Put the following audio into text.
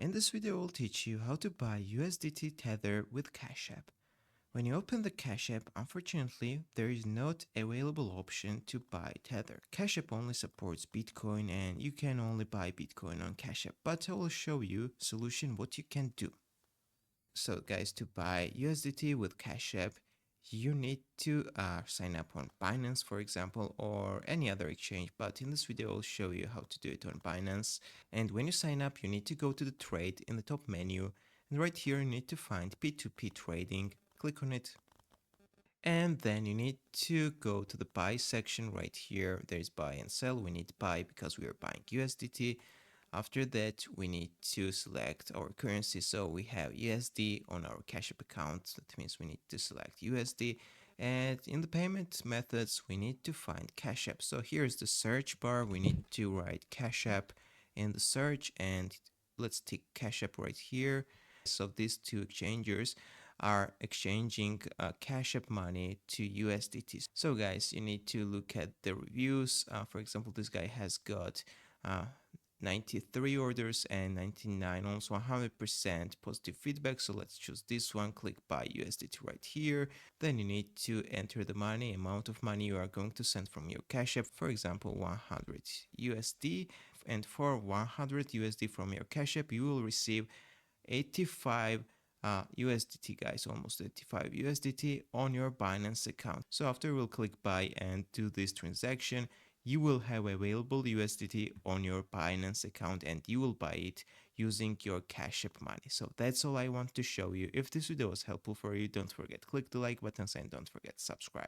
In this video, I'll teach you how to buy USDT Tether with Cash App. When you open the Cash App, unfortunately, there is not available option to buy Tether. Cash App only supports Bitcoin and you can only buy Bitcoin on Cash App, but I will show you solution what you can do. So guys, to buy USDT with Cash App, you need to sign up on Binance, for example, or any other exchange. But in this video, I'll show you how to do it on Binance. And when you sign up, you need to go to the trade in the top menu. And right here, you need to find P2P trading. Click on it. And then you need to go to the buy section right here. There's buy and sell. We need buy because we are buying USDT. After that, we need to select our currency. So we have USD on our Cash App account. That means we need to select USD. And in the payment methods, we need to find Cash App. So here's the search bar. We need to write Cash App in the search and let's tick Cash App right here. So these two exchangers are exchanging Cash App money to USDT. So guys, you need to look at the reviews. For example, this guy has got 93 orders and 99, almost 100% positive feedback. So let's choose this one, click buy USDT right here. Then you need to enter the money, amount of money you are going to send from your Cash App, for example, 100 USD. And for 100 USD from your Cash App, you will receive 85 USDT, guys, almost 85 USDT on your Binance account. So after we'll click buy and do this transaction, you will have available USDT on your Binance account and you will buy it using your Cash App money. So that's all I want to show you. If this video was helpful for you, don't forget click the like button and don't forget to subscribe.